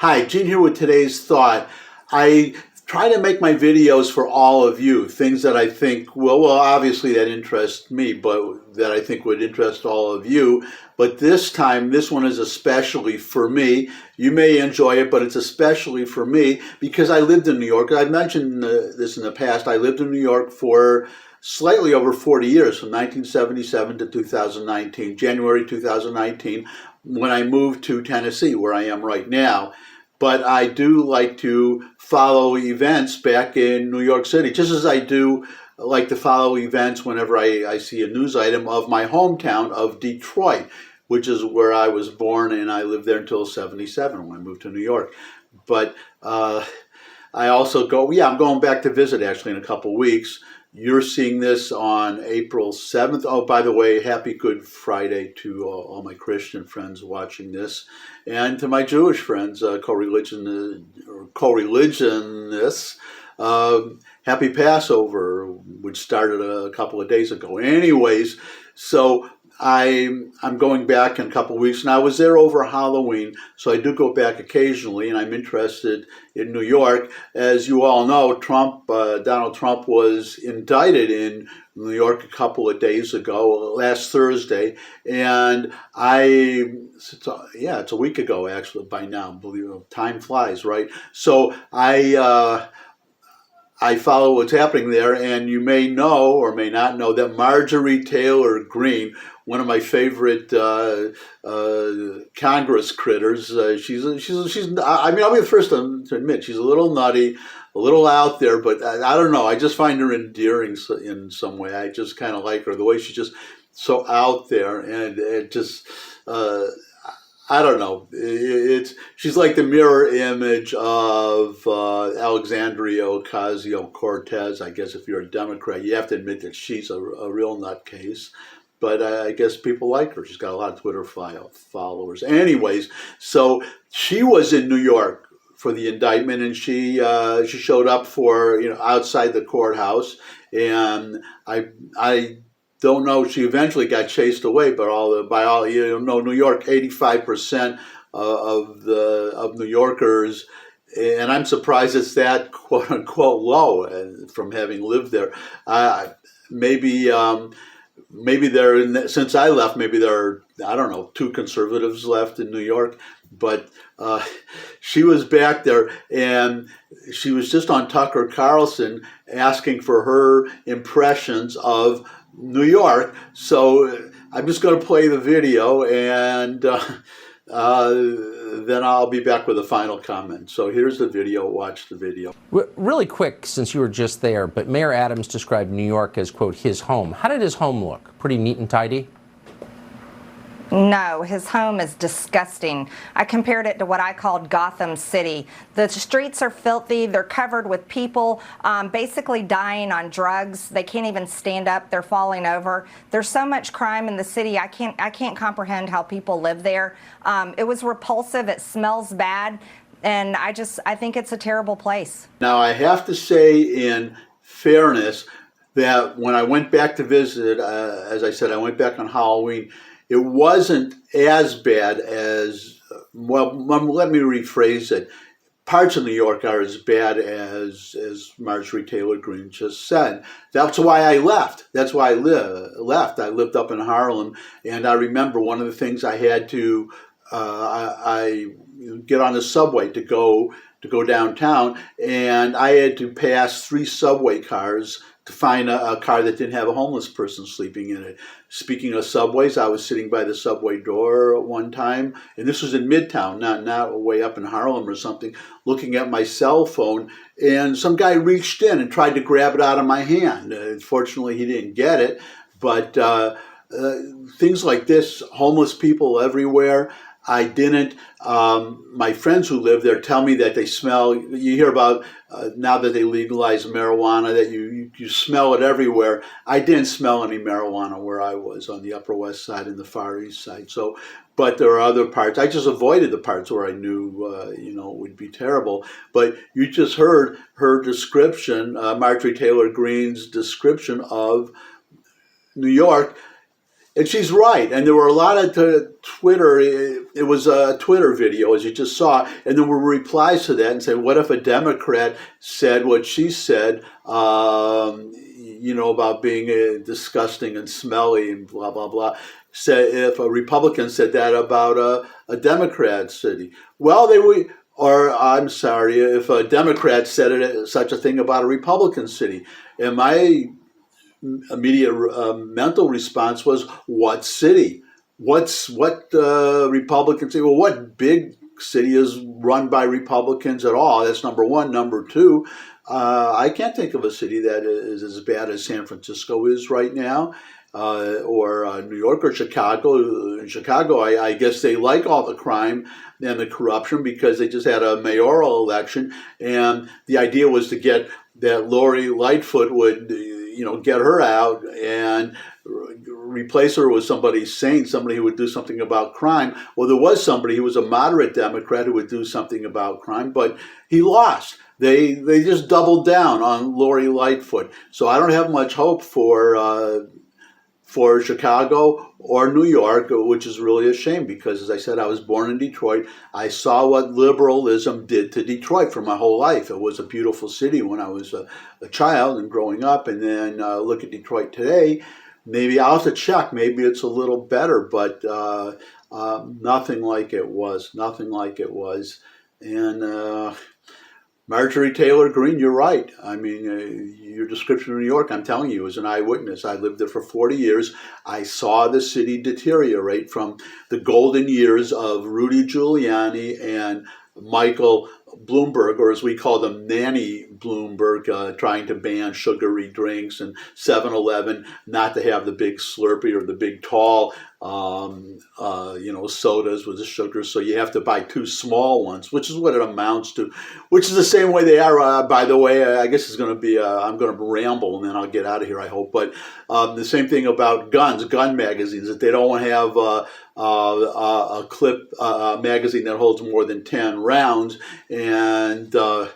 Hi, Gene here with today's thought. I try to make my videos for all of you, things that I think, well, obviously that interest me, but that I think would interest all of you. But this time, this one is especially for me. You may enjoy it, but it's especially for me because I lived in New York. I've mentioned this in the past. I lived in New York for slightly over 40 years, from 1977 to 2019, January 2019, when I moved to Tennessee, where I am right now. But I do like to follow events back in New York City, just as I do like to follow events whenever I see a news item of my hometown of Detroit, which is where I was born, and I lived there until 77 when I moved to New York. But I also I'm going back to visit actually in a couple weeks. You're seeing this on April 7th. Oh, by the way, happy Good Friday to all my Christian friends watching this, and to my Jewish friends, co-religionists. Happy Passover, which started a couple of days ago. Anyways, so I'm going back in a couple of weeks, and I was there over Halloween, so I do go back occasionally, and I'm interested in New York. As you all know, Donald Trump was indicted in New York a couple of days ago, last Thursday, and it's a week ago actually by now. Believe it, time flies, right? So I follow what's happening there, and you may know or may not know that Marjorie Taylor Greene, one of my favorite Congress critters, she's. I mean, I'll be the first to admit she's a little nutty, a little out there, but I don't know. I just find her endearing in some way. I just kind of like her, the way she's just so out there, and it just. I don't know. She's like the mirror image of Alexandria Ocasio-Cortez. I guess if you're a Democrat, you have to admit that she's a real nutcase. But I guess people like her. She's got a lot of Twitter followers. Anyways, so she was in New York for the indictment, and she showed up for outside the courthouse, and I don't know. She eventually got chased away, but New York, 85% of New Yorkers, and I'm surprised it's that quote unquote low. From having lived there, maybe since I left, maybe there are, I don't know, 2 conservatives left in New York, but she was back there, and she was just on Tucker Carlson asking for her impressions of New York. So I'm just going to play the video, and then I'll be back with a final comment. So here's the video. Watch the video. Really quick, since you were just there, but Mayor Adams described New York as, quote, his home. How did his home look? Pretty neat and tidy? No, his home is disgusting. I compared it to what I called Gotham City. The streets are filthy. They're covered with people basically dying on drugs. They can't even stand up. They're falling over. There's so much crime in the city. I can't comprehend how people live there. It was repulsive. It smells bad. And I think it's a terrible place. Now, I have to say, in fairness, that when I went back to visit, as I said, I went back on Halloween. It wasn't as bad as, well, let me rephrase it. Parts of New York are as bad as Marjorie Taylor Greene just said. That's why I left. That's why I left. I lived up in Harlem, and I remember one of the things I had to, I get on the subway to go downtown, and I had to pass 3 subway cars to find a car that didn't have a homeless person sleeping in it. Speaking of subways, I was sitting by the subway door one time, and this was in Midtown, not way up in Harlem or something, looking at my cell phone, and some guy reached in and tried to grab it out of my hand. Fortunately, he didn't get it, but things like this, homeless people everywhere. I didn't. My friends who live there tell me that they smell. You hear about now that they legalize marijuana, that you smell it everywhere. I didn't smell any marijuana where I was on the Upper West Side and the Far East Side. So, but there are other parts. I just avoided the parts where I knew it would be terrible. But you just heard her description, Marjorie Taylor Greene's description of New York. And she's right. And there were a lot of Twitter. It was a Twitter video, as you just saw, and there were replies to that and saying, "What if a Democrat said what she said? About being disgusting and smelly and blah blah blah." Say if a Republican said that about a Democrat city, well, they would. Or I'm sorry, if a Democrat said such a thing about a Republican city, and my immediate mental response was, "What city? What Republican city? Well, what big city is run by Republicans at all?" That's number one. Number two, I can't think of a city that is as bad as San Francisco is right now, or New York or Chicago. In Chicago, I guess they like all the crime and the corruption because they just had a mayoral election, and the idea was to get that Lori Lightfoot would, get her out and replace her with somebody sane, somebody who would do something about crime. Well, there was somebody who was a moderate Democrat who would do something about crime, but he lost. They just doubled down on Lori Lightfoot. So I don't have much hope for Chicago or New York, which is really a shame because, as I said, I was born in Detroit. I saw what liberalism did to Detroit for my whole life. It was a beautiful city when I was a child and growing up. And then look at Detroit today. Maybe I'll have to check. Maybe it's a little better, but nothing like it was. Nothing like it was. And Marjorie Taylor Greene, you're right. I mean, your description of New York, I'm telling you, as an eyewitness. I lived there for 40 years. I saw the city deteriorate from the golden years of Rudy Giuliani and Michael Bloomberg, or as we call them, Nanny Bloomberg, trying to ban sugary drinks and 7-Eleven not to have the big Slurpee or the big tall, sodas with the sugar. So you have to buy two small ones, which is what it amounts to, which is the same way they are. By the way, I guess it's going to be, I'm going to ramble and then I'll get out of here, I hope. But the same thing about gun magazines, that they don't have a clip magazine that holds more than 10 rounds. And so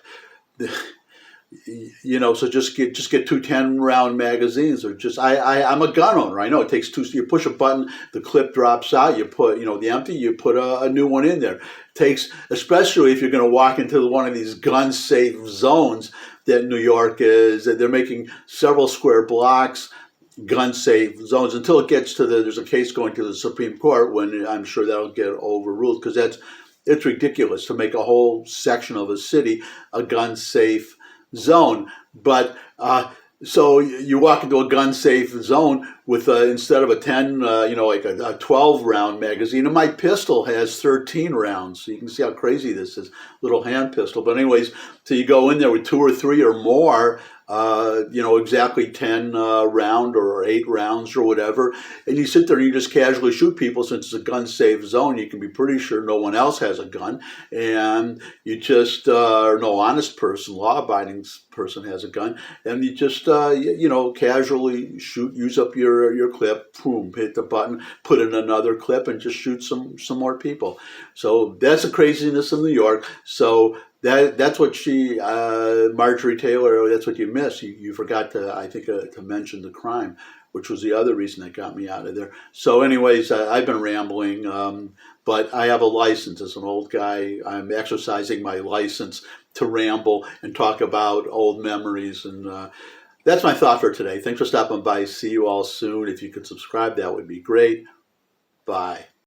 just get two 10-round magazines, or just I'm a gun owner. I know it takes two. You push a button, the clip drops out. You put the empty. You put a new one in there. It takes, especially if you're going to walk into one of these gun safe zones that New York is. They're making several square blocks gun safe zones until it gets to there's a case going to the Supreme Court when I'm sure that'll get overruled, because it's ridiculous to make a whole section of a city a gun safe zone. But so you walk into a gun safe zone with instead of a 10, like a 12-round magazine, and my pistol has 13 rounds. So you can see how crazy this is, little hand pistol. But anyways, so you go in there with 2 or 3 or more, exactly 10 round or 8 rounds or whatever, and you sit there and you just casually shoot people. Since it's a gun safe zone, you can be pretty sure no one else has a gun, and you just no honest person, law-abiding person has a gun, and you just casually shoot, use up your clip, boom, hit the button, put in another clip, and just shoot some more people. So that's the craziness of New York. So that's what Marjorie Taylor, that's what you missed. You forgot to mention the crime, which was the other reason that got me out of there. So anyways, I've been rambling, but I have a license as an old guy. I'm exercising my license to ramble and talk about old memories. And that's my thought for today. Thanks for stopping by. See you all soon. If you could subscribe, that would be great. Bye.